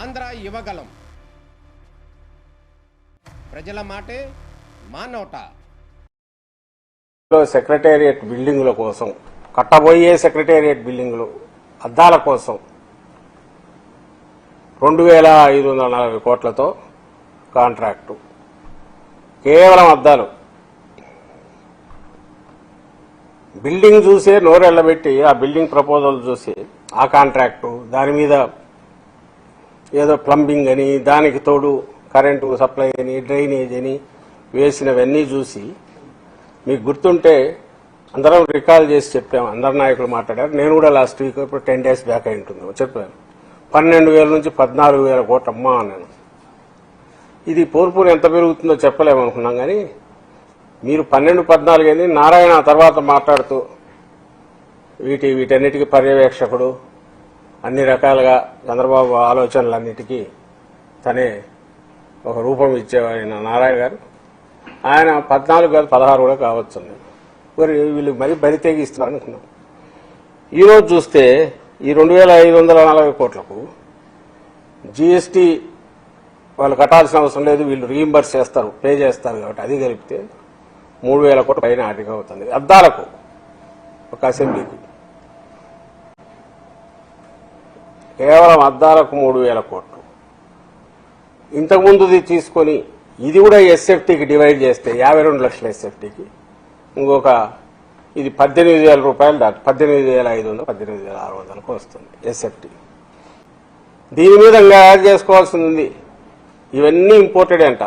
ఆంధ్ర యువగలం. ప్రజల మాటే మా నోట. సెక్రటేరియట్ బిల్డింగుల కోసం, కట్టబోయే సెక్రటేరియట్ బిల్డింగులు అద్దాల కోసం 2540 కోట్లతో కాంట్రాక్టు. కేవలం అద్దాలు. బిల్డింగ్ చూసే నోరెళ్లబెట్టి ఆ బిల్డింగ్ ప్రపోజల్ చూసి ఆ కాంట్రాక్టు, దాని మీద ఏదో ప్లంబింగ్ అని, దానికి తోడు కరెంటు సప్లై అని, డ్రైనేజ్ అని వేసినవన్నీ చూసి మీకు గుర్తుంటే అందరం రికాల్ చేసి చెప్పాము. అందరు నాయకులు మాట్లాడారు. నేను కూడా లాస్ట్ వీక్ ఇప్పుడు 10 days బ్యాక్ అయి ఉంటుంది చెప్పాను. 12,000 నుంచి 14,000 కోట్లు అమ్మా అన్నాను. ఇది పోర్పుని ఎంత పెరుగుతుందో చెప్పలేమనుకున్నాం. కానీ మీరు 12-14 అయింది. నారాయణ తర్వాత మాట్లాడుతూ వీటన్నిటికీ పర్యవేక్షకుడు, అన్ని రకాలుగా చంద్రబాబు ఆలోచనలన్నిటికీ తనే ఒక రూపం ఇచ్చేవాఆయన నారాయణ గారు. ఆయన 14 కాదు 16 కూడా కావచ్చు. మరి వీళ్ళు మరీ బరి తెగిస్తారు అనుకున్నాం. ఈరోజు చూస్తే ఈ 2540 కోట్లకు జీఎస్టీ వాళ్ళు కట్టాల్సిన అవసరం లేదు, వీళ్ళు రీయింబర్స్ చేస్తారు, పే చేస్తారు. కాబట్టి అది కలిపితే 3,000 కోట్ల పైన ఆర్థిక అవుతుంది. అద్దాలకు ఒక అసెంబ్లీకి కేవలం అద్దాలకు 3,000 కోట్లు. ఇంతకుముందుది తీసుకొని ఇది కూడా ఎస్ఎఫ్టీకి డివైడ్ చేస్తే 52 లక్షల ఎస్ఎఫ్టీకి ఇంకొక ఇది 18,000 రూపాయలు దాటి 18,500 18,600కు వస్తుంది ఎస్ఎఫ్టీ. దీని మీద యాడ్ చేసుకోవాల్సింది ఉంది. ఇవన్నీ ఇంపోర్టెడ్ అంట.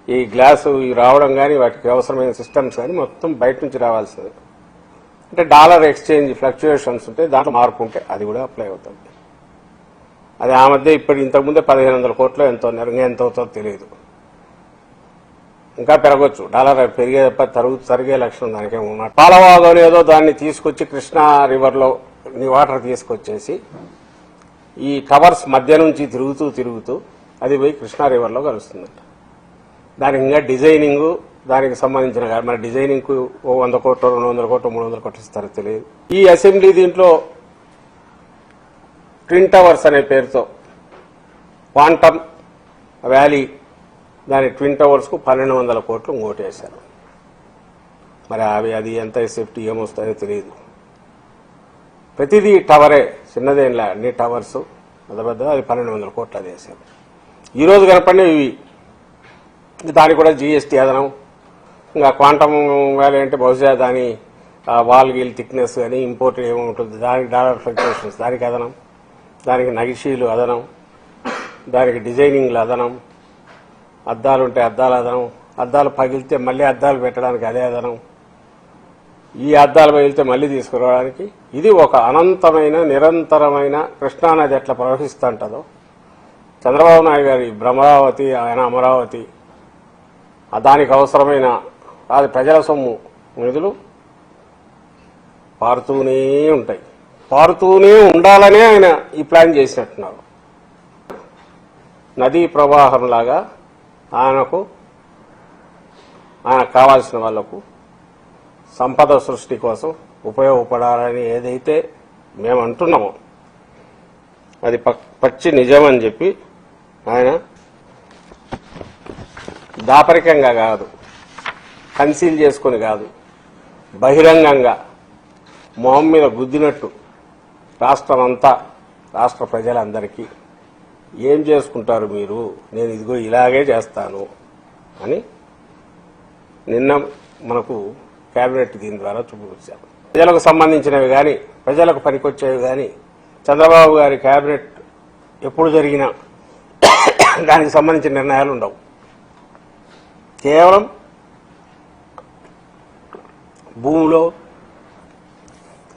ఈ గ్లాసు రావడం కానీ వాటికి అవసరమైన సిస్టమ్స్ కానీ మొత్తం బయట నుంచి రావాల్సింది. అంటే డాలర్ ఎక్స్చేంజ్ ఫ్లక్చుయేషన్స్ ఉంటే దాంట్లో మార్పు ఉంటే అది కూడా అప్లై అవుతుంది. అది ఆ మధ్య ఇప్పుడు ఇంతకుముందే 1,500 కోట్లు ఎంతో ఉన్నారు. ఇంకా ఎంత అవుతుందో తెలియదు. ఇంకా పెరగొచ్చు. డాలర్ పెరిగే తప్ప తరిగే లక్షణం దానికే ఉన్నట్టు. పాలవాగం ఏదో దాన్ని తీసుకొచ్చి కృష్ణా రివర్లో వాటర్ తీసుకొచ్చేసి ఈ టవర్స్ మధ్య నుంచి తిరుగుతూ అది పోయి కృష్ణా రివర్లో కలుస్తుందంట. దానికి ఇంకా డిజైనింగ్, దానికి సంబంధించిన మన డిజైనింగ్ ఓ 100 కోట్లు 200 కోట్లు 300 కోట్లు ఇస్తారో తెలియదు. ఈ అసెంబ్లీ దీంట్లో ట్విన్ టవర్స్ అనే పేరుతో క్వాంటమ్ వ్యాలీ, దాని ట్విన్ టవర్స్కు 1,200 కోట్లు ఇంకోటేశారు. మరి అది ఎంత సేఫ్టీ ఏమొస్తాయో తెలియదు. ప్రతిదీ టవరే, చిన్నదేంలా అన్ని టవర్స్ పెద్ద అది 1,200 కోట్లు అది వేశారు. ఈరోజు కనపడినవి ఇవి. దానికి కూడా జీఎస్టీ అదనం. ఇంకా క్వాంటమ్ వ్యాలీ అంటే బహుశా దాని వాల్ గీల్ థిక్నెస్ అని ఇంపోర్ట్ ఏముంటుంది, దానికి డాలర్ ఫ్లక్చుయేషన్స్ దానికి అదనం, దానికి నగిషీలు అదనం, దానికి డిజైనింగ్లు అదనం, అద్దాలు ఉంటే అద్దాలు అదనం, అద్దాలు పగిలితే మళ్ళీ అద్దాలు పెట్టడానికి అదే అదనం, ఈ అద్దాలు పగిలితే మళ్ళీ తీసుకురావడానికి. ఇది ఒక అనంతమైన నిరంతరమైన కృష్ణానది ఎట్లా ప్రవహిస్తుంటుందో చంద్రబాబు నాయుడు గారి భ్రమరావతి, ఆయన అమరావతి, దానికి అవసరమైన అది ప్రజల సొమ్ము నిధులు పారుతూనే ఉంటాయి. పారుతూనే ఉండాలనే ఆయన ఈ ప్లాన్ చేసినట్టున్నారు. నదీ ప్రవాహంలాగా ఆయనకు కావాల్సిన వాళ్లకు సంపద సృష్టి కోసం ఉపయోగపడాలని ఏదైతే మేము అంటున్నామో అది పచ్చి నిజమని చెప్పి ఆయన దాపరికంగా కాదు, కన్సీల్ చేసుకుని కాదు, బహిరంగంగా మొహం మీద గుద్దినట్టు రాష్ట్రం అంతా, రాష్ట్ర ప్రజలందరికీ ఏం చేసుకుంటారు మీరు, నేను ఇదిగో ఇలాగే చేస్తాను అని నిన్న మనకు కేబినెట్ దీని ద్వారా చూపించారు. ప్రజలకు సంబంధించినవి కానీ, ప్రజలకు పనికొచ్చేవి కానీ చంద్రబాబు గారి కేబినెట్ ఎప్పుడు జరిగినా దానికి సంబంధించిన నిర్ణయాలు ఉండవు. కేవలం భూమిలో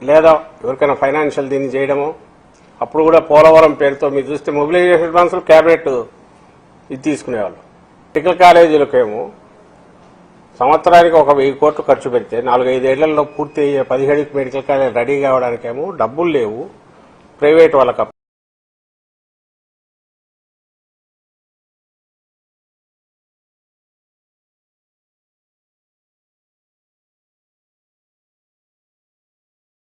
లేదా ఎవరికైనా ఫైనాన్షియల్ దీన్ని చేయడమో, అప్పుడు కూడా పోలవరం పేరుతో మీరు చూస్తే మొబిలైజేషన్ అడ్వాన్సులు కేబినెట్ ఇది తీసుకునేవాళ్ళు. మెడికల్ కాలేజీలకేమో సంవత్సరానికి 1,000 కోట్లు ఖర్చు పెడితే 4-5 ఏళ్లలో పూర్తి అయ్యే 17 మెడికల్ కాలేజీలు రెడీ కావడానికేమో డబ్బులు లేవు, ప్రైవేట్ వాళ్ళకి